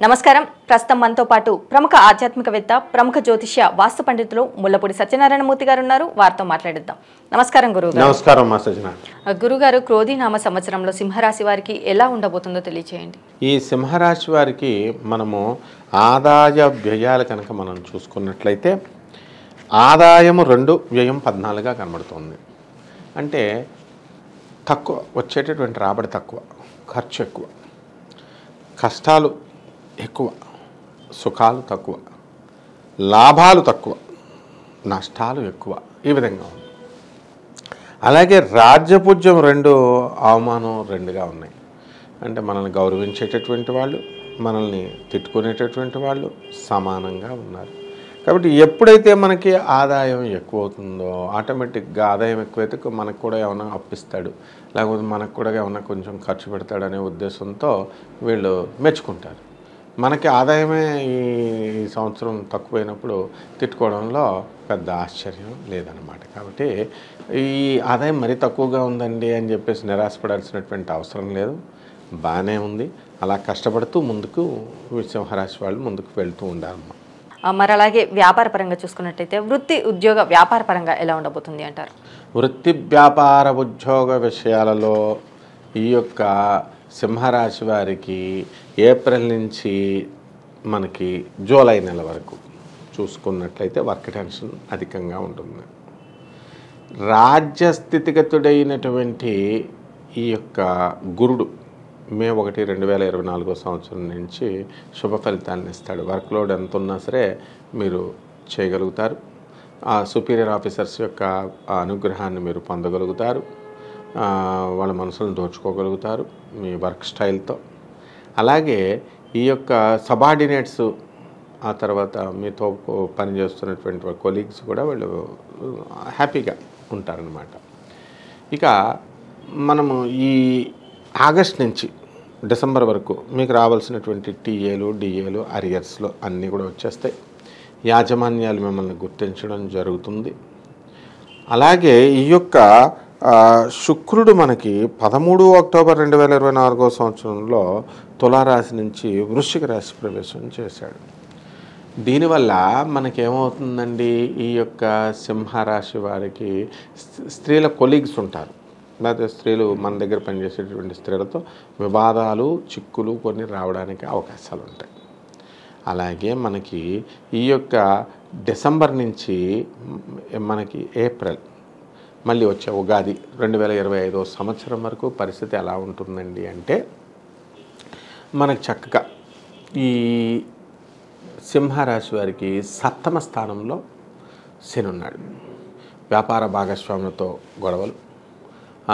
నమస్కారం. ప్రస్తుతం మనతో పాటు ప్రముఖ ఆధ్యాత్మికవేత్త, ప్రముఖ జ్యోతిష్య వాస్తు పండితులు ముల్లపూడి సత్యనారాయణమూర్తి గారు ఉన్నారు. వారితో మాట్లాడిద్దాం. నమస్కారం గురుగారు. నమస్కారం మా సజ్జన. గురుగారు, క్రోధినామ సంవత్సరంలో సింహరాశి వారికి ఎలా ఉండబోతుందో తెలియజేయండి. ఈ సింహరాశి వారికి మనము ఆదాయ వ్యయాలు కనుక మనం చూసుకున్నట్లయితే ఆదాయము 2, వ్యయం 14గా కనబడుతుంది. అంటే తక్కువ వచ్చేటటువంటి రాబడి తక్కువ, ఖర్చు ఎక్కువ, కష్టాలు ఎక్కువ, సుఖాలు తక్కువ, లాభాలు తక్కువ, నష్టాలు ఎక్కువ, ఈ విధంగా ఉంది. అలాగే రాజ్యపూజ్యం 2, అవమానం 2గా ఉన్నాయి. అంటే మనల్ని గౌరవించేటటువంటి వాళ్ళు, మనల్ని తిట్టుకునేటటువంటి వాళ్ళు సమానంగా ఉన్నారు. కాబట్టి ఎప్పుడైతే మనకి ఆదాయం ఎక్కువ అవుతుందో ఆటోమేటిక్గా ఆదాయం ఎక్కువైతే మనకు కూడా ఏమైనా అప్పిస్తాడు, లేకపోతే మనకు కూడా ఏమైనా కొంచెం ఖర్చు పెడతాడు అనే ఉద్దేశంతో వీళ్ళు మెచ్చుకుంటారు. మనకి ఆదాయమే ఈ సంవత్సరం తక్కువైనప్పుడు తిట్టుకోవడంలో పెద్ద ఆశ్చర్యం లేదన్నమాట. కాబట్టి ఈ ఆదాయం మరీ తక్కువగా ఉందండి అని చెప్పేసి నిరాశపడాల్సినటువంటి అవసరం లేదు. బాగానే ఉంది. అలా కష్టపడుతూ ముందుకు సింహరాశి వాళ్ళు ముందుకు వెళ్తూ ఉండాలన్నమాట. మరి అలాగే వ్యాపార పరంగా చూసుకున్నట్టయితే వృత్తి, ఉద్యోగ, వ్యాపార పరంగా ఎలా ఉండబోతుంది అంటారు? వృత్తి, వ్యాపార, ఉద్యోగ విషయాలలో ఈ యొక్క సింహరాశి వారికి ఏప్రిల్ నుంచి మనకి జూలై నెల వరకు చూసుకున్నట్లయితే వర్క్ టెన్షన్ అధికంగా ఉంటుంది. రాజ్యస్థితిగతుడైనటువంటి ఈ యొక్క గురుడు మే 1, 2024 సంవత్సరం నుంచి శుభ ఫలితాలను ఇస్తాడు. వర్క్ లోడ్ ఎంత ఉన్నా సరే మీరు చేయగలుగుతారు. ఆ సుపీరియర్ ఆఫీసర్స్ యొక్క అనుగ్రహాన్ని మీరు పొందగలుగుతారు. వాళ్ళ మనసులను దోచుకోగలుగుతారు మీ వర్క్ స్టైల్తో. అలాగే ఈ యొక్క సబార్డినేట్స్, ఆ తర్వాత మీతో పనిచేస్తున్నటువంటి కొలీగ్స్ కూడా వాళ్ళు హ్యాపీగా ఉంటారనమాట. ఇక మనము ఈ ఆగస్ట్ నుంచి డిసెంబర్ వరకు మీకు రావాల్సినటువంటి టీఏలు, డిఏలు, అరియర్స్లో అన్నీ కూడా వచ్చేస్తాయి. యాజమాన్యాలు మిమ్మల్ని గుర్తించడం జరుగుతుంది. అలాగే ఈ యొక్క శుక్రుడు మనకి 13 అక్టోబర్ 2024 సంవత్సరంలో తులారాశి నుంచి వృశ్చిక రాశి ప్రవేశం చేశాడు. దీనివల్ల మనకేమవుతుందండి, ఈ యొక్క సింహరాశి వారికి స్త్రీల కొలీగ్స్ ఉంటారు, లేకపోతే స్త్రీలు మన దగ్గర పనిచేసేటువంటి స్త్రీలతో వివాదాలు, చిక్కులు కొన్ని రావడానికి అవకాశాలు ఉంటాయి. అలాగే మనకి ఈ యొక్క డిసెంబర్ నుంచి మనకి ఏప్రిల్ మళ్ళీ వచ్చే ఉగాది 2025 సంవత్సరం వరకు పరిస్థితి ఎలా ఉంటుందండి అంటే, మనకు చక్కగా ఈ సింహరాశి వారికి 7వ స్థానంలో శని ఉన్నాడు. వ్యాపార భాగస్వాములతో గొడవలు,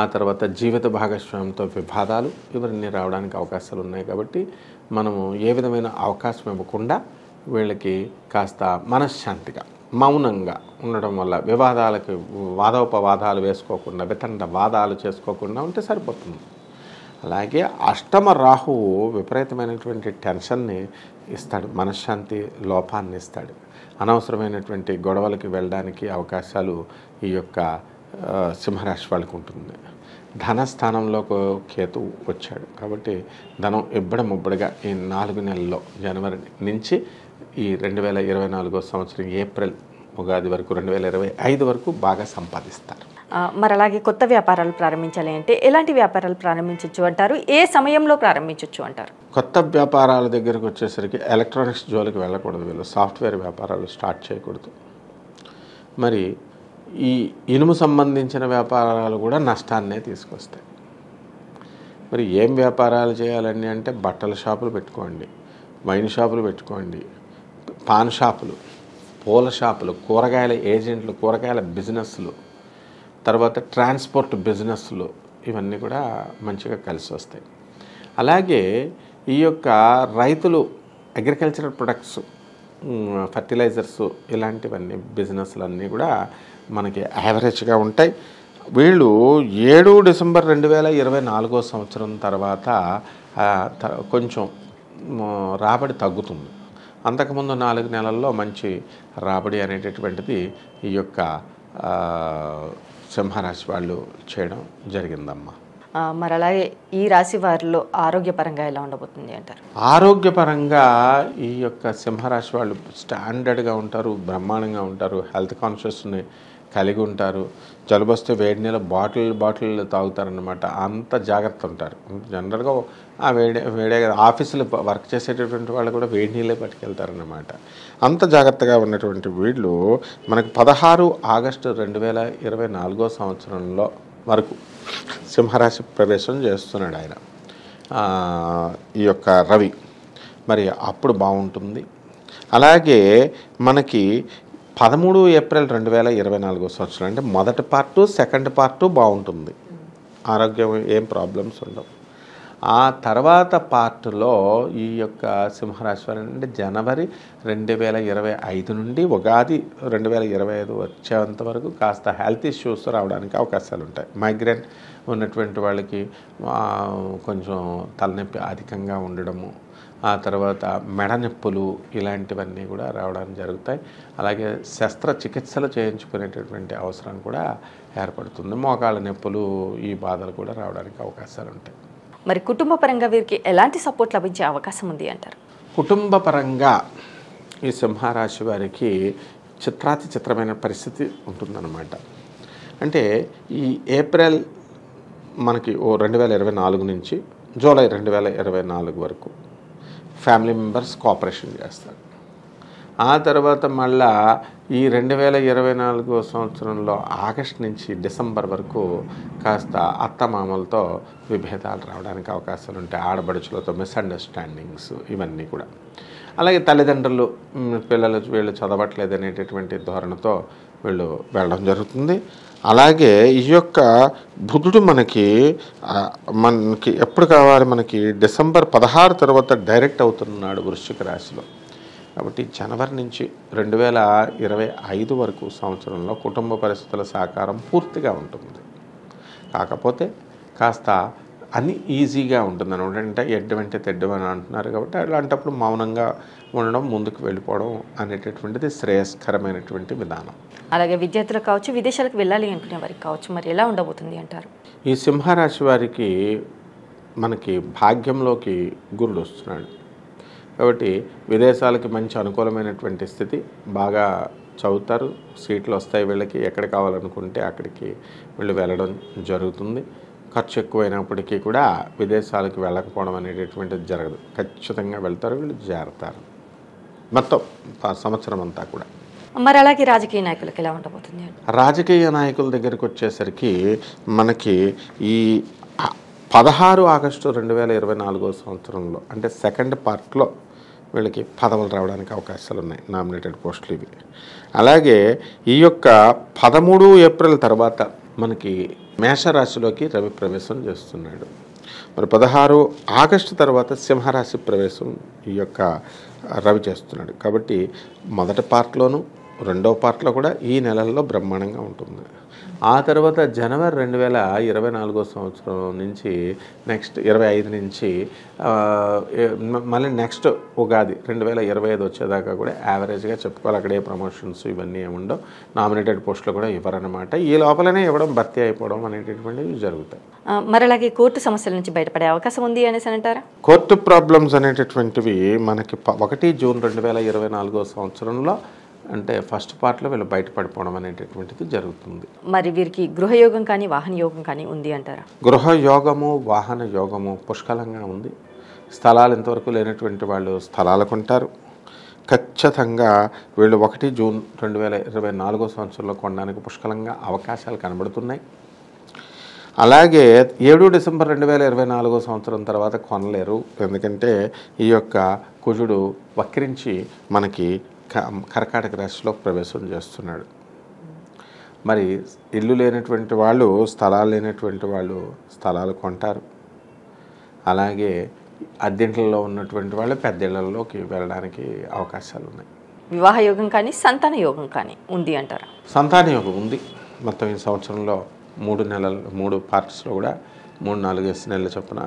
ఆ తర్వాత జీవిత భాగస్వామితో వివాదాలు, ఇవన్నీ రావడానికి అవకాశాలు ఉన్నాయి. కాబట్టి మనము ఏ విధమైన అవకాశం ఇవ్వకుండా వీళ్ళకి కాస్త మనశ్శాంతిగా మౌనంగా ఉండడం వల్ల వివాదాలకు వాదోపవాదాలు వేసుకోకుండా, వితండ వాదాలు చేసుకోకుండా ఉంటే సరిపోతుంది. అలాగే అష్టమ రాహువు విపరీతమైనటువంటి టెన్షన్ని ఇస్తాడు, మనశ్శాంతి లోపాన్ని ఇస్తాడు. అనవసరమైనటువంటి గొడవలకి వెళ్ళడానికి అవకాశాలు ఈ యొక్క సింహరాశి వాళ్ళకు ఉంటుంది. ధనస్థానంలో కేతు వచ్చాడు కాబట్టి ధనం ఇబ్బడిముబ్బడిగా ఈ 4 నెలల్లో జనవరి నుంచి ఈ 2024 సంవత్సరం ఏప్రిల్ ఉగాది వరకు 2025 వరకు బాగా సంపాదిస్తారు. మరి అలాగే కొత్త వ్యాపారాలు ప్రారంభించాలి అంటే ఎలాంటి వ్యాపారాలు ప్రారంభించవచ్చు అంటారు? ఏ సమయంలో ప్రారంభించవచ్చు అంటారు? కొత్త వ్యాపారాల దగ్గరకు వచ్చేసరికి ఎలక్ట్రానిక్స్ జోలికి వెళ్ళకూడదు, వీళ్ళు సాఫ్ట్వేర్ వ్యాపారాలు స్టార్ట్ చేయకూడదు. మరి ఈ ఇనుము సంబంధించిన వ్యాపారాలు కూడా నష్టాన్నే తీసుకొస్తాయి. మరి ఏం వ్యాపారాలు చేయాలండి అంటే బట్టల షాపులు పెట్టుకోండి, వైన్ షాపులు పెట్టుకోండి, పాన్ షాపులు, పూల షాపులు, కూరగాయల ఏజెంట్లు, కూరగాయల బిజినెస్లు, తర్వాత ట్రాన్స్పోర్ట్ బిజినెస్లు, ఇవన్నీ కూడా మంచిగా కలిసి వస్తాయి. అలాగే ఈ యొక్క రైతులు అగ్రికల్చరల్ ప్రొడక్ట్స్, ఫర్టిలైజర్స్, ఇలాంటివన్నీ బిజినెస్లు అన్నీ కూడా మనకి యావరేజ్గా ఉంటాయి. వీళ్ళు 7 డిసెంబర్ 2024 సంవత్సరం తర్వాత కొంచెం రాబడి తగ్గుతుంది. అంతకుముందు 4 నెలల్లో మంచి రాబడి అనేటటువంటిది ఈ యొక్క సింహరాశి వాళ్ళు చేయడం జరిగిందమ్మా. మరి అలాగే ఈ రాశి వారిలో ఆరోగ్యపరంగా ఎలా ఉండబోతుంది అంటారు? ఆరోగ్యపరంగా ఈ యొక్క సింహరాశి వాళ్ళు స్టాండర్డ్గా ఉంటారు, బ్రహ్మాండంగా ఉంటారు, హెల్త్ కాన్షియస్ని కలిగి ఉంటారు. జలుబు వస్తే వేడి నీళ్ళ బాటిల్ తాగుతారనమాట. అంత జాగ్రత్త ఉంటారు. జనరల్గా ఆ వేడే ఆఫీసులో వర్క్ చేసేటటువంటి వాళ్ళు కూడా వేడి నీళ్ళే పట్టుకెళ్తారనమాట. అంత జాగ్రత్తగా ఉన్నటువంటి వీళ్ళు మనకు 16 ఆగస్టు 2024 సంవత్సరంలో వరకు సింహరాశి ప్రవేశం చేస్తున్నాడు ఆయన, ఈ యొక్క రవి. మరి అప్పుడు బాగుంటుంది. అలాగే మనకి 13 ఏప్రిల్ 2024 సంవత్సరం అంటే మొదటి పార్టు సెకండ్ పార్టు బాగుంటుంది, ఆరోగ్యం ఏం ప్రాబ్లమ్స్ ఉండవు. ఆ తర్వాత పార్ట్లో ఈ యొక్క సింహరాశి వారి అంటే జనవరి 2025 నుండి ఉగాది 2025 వచ్చేంత వరకు కాస్త హెల్త్ ఇష్యూస్ రావడానికి అవకాశాలు ఉంటాయి. మైగ్రేన్ ఉన్నటువంటి వాళ్ళకి కొంచెం తలనొప్పి అధికంగా ఉండడము, ఆ తర్వాత మెడ నొప్పులు ఇలాంటివన్నీ కూడా రావడానికి జరుగుతాయి. అలాగే శస్త్రచికిత్సలు చేయించుకునేటటువంటి అవసరం కూడా ఏర్పడుతుంది. మోకాళ్ళ నొప్పులు ఈ బాధలు కూడా రావడానికి అవకాశాలు ఉంటాయి. మరి కుటుంబ పరంగా వీరికి ఎలాంటి సపోర్ట్ లభించే అవకాశం ఉంది అంటారు? కుటుంబ పరంగా ఈ సింహరాశి వారికి చిత్రమైన పరిస్థితి ఉంటుందన్నమాట. అంటే ఈ ఏప్రిల్ మనకి 2024 నుంచి జూలై 2024 వరకు ఫ్యామిలీ మెంబర్స్ కోఆపరేషన్ చేస్తారు. ఆ తర్వాత మళ్ళా ఈ 2024 సంవత్సరంలో ఆగస్టు నుంచి డిసెంబర్ వరకు కాస్త అత్తమామలతో విభేదాలు రావడానికి అవకాశాలు ఉంటాయి. ఆడబడుచులతో మిస్అండర్స్టాండింగ్స్ ఇవన్నీ కూడా. అలాగే తల్లిదండ్రులు పిల్లలు వీళ్ళు చదవట్లేదు అనేటటువంటి ధోరణితో వీళ్ళు వెళ్ళడం జరుగుతుంది. అలాగే ఈ యొక్క బుధుడు మనకి ఎప్పుడు కావాలి, మనకి డిసెంబర్ 16 తర్వాత డైరెక్ట్ అవుతున్నాడు వృశ్చిక రాశిలో. కాబట్టి జనవరి నుంచి 2025 వరకు సంవత్సరంలో కుటుంబ పరిస్థితుల సహకారం పూర్తిగా ఉంటుంది. కాకపోతే కాస్త అన్ని ఈజీగా ఉంటుంది అనమాట. అంటే ఎడ్డమంటే తెడ్డమని అంటున్నారు కాబట్టి అలాంటప్పుడు మౌనంగా ఉండడం, ముందుకు వెళ్ళిపోవడం అనేటటువంటిది శ్రేయస్కరమైనటువంటి విధానం. అలాగే విద్యార్థులకు కావచ్చు, విదేశాలకు వెళ్ళాలి అనుకునే వారికి కావచ్చు, మరి ఎలా ఉండబోతుంది అంటారు? ఈ సింహరాశి వారికి మనకి భాగ్యంలోకి గురుడు వస్తున్నాడు కాబట్టి విదేశాలకి మంచి అనుకూలమైనటువంటి స్థితి, బాగా చదువుతారు, సీట్లు వస్తాయి వీళ్ళకి, ఎక్కడ కావాలనుకుంటే అక్కడికి వీళ్ళు వెళ్ళడం జరుగుతుంది. ఖర్చు ఎక్కువైనప్పటికీ కూడా విదేశాలకు వెళ్ళకపోవడం అనేటటువంటిది జరగదు. ఖచ్చితంగా వెళ్తారు, వీళ్ళు చేరతారు మొత్తం సంవత్సరం అంతా కూడా. మరి అలాగే రాజకీయ నాయకులకు ఎలా ఉండబోతుంది? రాజకీయ నాయకుల దగ్గరికి వచ్చేసరికి మనకి ఈ 16 ఆగస్టు 2024 సంవత్సరంలో అంటే సెకండ్ పార్ట్లో వీళ్ళకి పదవులు రావడానికి అవకాశాలు ఉన్నాయి, నామినేటెడ్ పోస్టులు ఇవి. అలాగే ఈ యొక్క 13 ఏప్రిల్ తర్వాత మనకి మేషరాశిలోకి రవి ప్రవేశం చేస్తున్నాడు. మరి 16 ఆగస్టు తర్వాత సింహరాశి ప్రవేశం ఈ యొక్క రవి చేస్తున్నాడు. కాబట్టి మొదటి పార్ట్లోను రెండో పార్ట్లో కూడా ఈ నెలల్లో బ్రహ్మాండంగా ఉంటుంది. ఆ తర్వాత జనవరి 2024 సంవత్సరం నుంచి నెక్స్ట్ 25 నుంచి మళ్ళీ నెక్స్ట్ ఉగాది 2025 వచ్చేదాకా కూడా యావరేజ్గా చెప్పుకోవాలి. అక్కడే ప్రమోషన్స్ ఇవన్నీ ఏముండవు, నామినేటెడ్ పోస్టులు కూడా ఇవ్వరన్నమాట. ఈ లోపలనే ఇవ్వడం, భర్తీ అయిపోవడం అనేటటువంటివి జరుగుతాయి. మరి అలాగే కోర్టు సమస్యల నుంచి బయటపడే అవకాశం ఉంది అనేసి అంటారా? కోర్టు ప్రాబ్లమ్స్ అనేటటువంటివి మనకి 1 జూన్ 2024 సంవత్సరంలో అంటే ఫస్ట్ పార్ట్లో వీళ్ళు బయటపడిపోవడం అనేటటువంటిది జరుగుతుంది. మరి వీరికి గృహయోగం కానీ వాహన యోగం కానీ ఉంది అంటారా? గృహయోగము, వాహన యోగము పుష్కలంగా ఉంది. స్థలాలు ఇంతవరకు లేనటువంటి వాళ్ళు స్థలాలు కొంటారు. ఖచ్చితంగా వీళ్ళు 1 జూన్ 2024 సంవత్సరంలో కొనడానికి పుష్కలంగా అవకాశాలు కనబడుతున్నాయి. అలాగే 7 డిసెంబర్ 2024 సంవత్సరం తర్వాత కొనలేరు. ఎందుకంటే ఈ యొక్క కుజుడు వక్రించి మనకి కర్కాటక రాశిలో ప్రవేశం చేస్తున్నాడు. మరి ఇల్లు లేనటువంటి వాళ్ళు, స్థలాలు లేనటువంటి వాళ్ళు స్థలాలు కొంటారు. అలాగే అద్దెంట్లలో ఉన్నటువంటి వాళ్ళు పెద్దిళ్లలోకి వెళ్ళడానికి అవకాశాలు ఉన్నాయి. వివాహ యోగం కానీ సంతాన యోగం కానీ ఉంది అంటారా? సంతాన యోగం ఉంది. మొత్తం ఈ సంవత్సరంలో 3 పార్ట్స్లో కూడా 3-4 నెలల చొప్పున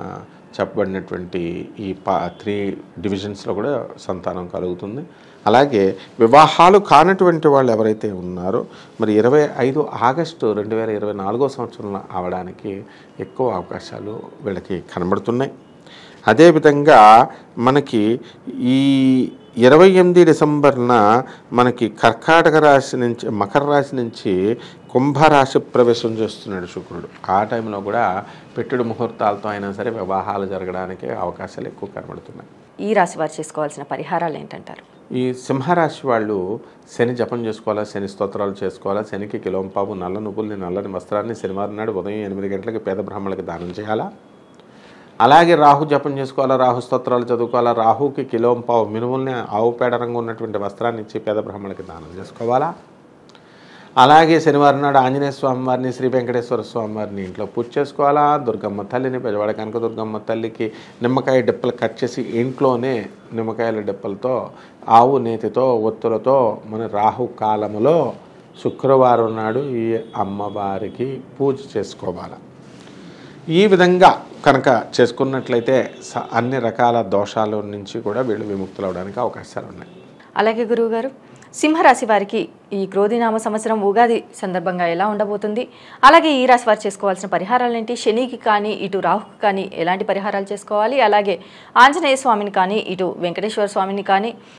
చెప్పబడినటువంటి ఈ 3 డివిజన్స్లో కూడా సంతానం కలుగుతుంది. అలాగే వివాహాలు కానటువంటి వాళ్ళు ఎవరైతే ఉన్నారో మరి 25 ఆగస్టు 2024 సంవత్సరంలో అవడానికి ఎక్కువ అవకాశాలు వీళ్ళకి కనబడుతున్నాయి. అదేవిధంగా మనకి ఈ 28 డిసెంబర్న మనకి కర్కాటక రాశి నుంచి మకర రాశి నుంచి కుంభరాశి ప్రవేశం చేస్తున్నాడు శుక్రుడు. ఆ టైంలో కూడా పెట్టుడు ముహూర్తాలతో అయినా సరే వివాహాలు జరగడానికి అవకాశాలు ఎక్కువ కనబడుతున్నాయి. ఈ రాశి వారు చేసుకోవాల్సిన పరిహారాలు ఏంటంటారు? ఈ సింహరాశి వాళ్ళు శని జపం చేసుకోవాలా, శని స్తోత్రాలు చేసుకోవాలా, శనికి కిలోంపావు నల్ల నువ్వుల్ని నల్లని వస్త్రాన్ని శనివారం నాడు ఉదయం 8 గంటలకి పేద బ్రాహ్మణులకి దానం చేయాలా. అలాగే రాహు జపం చేసుకోవాలా, రాహు స్తోత్రాలు చదువుకోవాలా, రాహుకి కిలోంపావు మినుముల్ని ఆవు పేడ రంగు ఉన్నటువంటి వస్త్రాన్ని ఇచ్చి పేద బ్రాహ్మణులకి దానం చేసుకోవాలా. అలాగే శనివారం నాడు ఆంజనేయ స్వామి వారిని, శ్రీ వెంకటేశ్వర స్వామి వారిని ఇంట్లో పూజ చేసుకోవాలా. దుర్గమ్మ తల్లిని, పెద్దవాడ కనక దుర్గమ్మ తల్లికి నిమ్మకాయ డిప్పలు కట్ చేసి ఇంట్లోనే నిమ్మకాయల డిప్పలతో ఆవు నేతితో ఒత్తులతో మన రాహు కాలములో శుక్రవారం నాడు ఈ అమ్మవారికి పూజ చేసుకోవాలి. ఈ విధంగా కనుక చేసుకున్నట్లయితే అన్ని రకాల దోషాల నుంచి కూడా వీళ్ళు విముక్తులు అవడానికి అవకాశాలు ఉన్నాయి. అలాగే గురువుగారు, సింహరాశి వారికి ఈ క్రోధినామ సంవత్సరం ఉగాది సందర్భంగా ఎలా ఉండబోతుంది? అలాగే ఈ రాశి వారు చేసుకోవాల్సిన పరిహారాలు ఏంటి? శనికి కానీ ఇటు రాహుకి కానీ ఎలాంటి పరిహారాలు చేసుకోవాలి? అలాగే ఆంజనేయ స్వామిని కానీ ఇటు వెంకటేశ్వర స్వామిని కానీ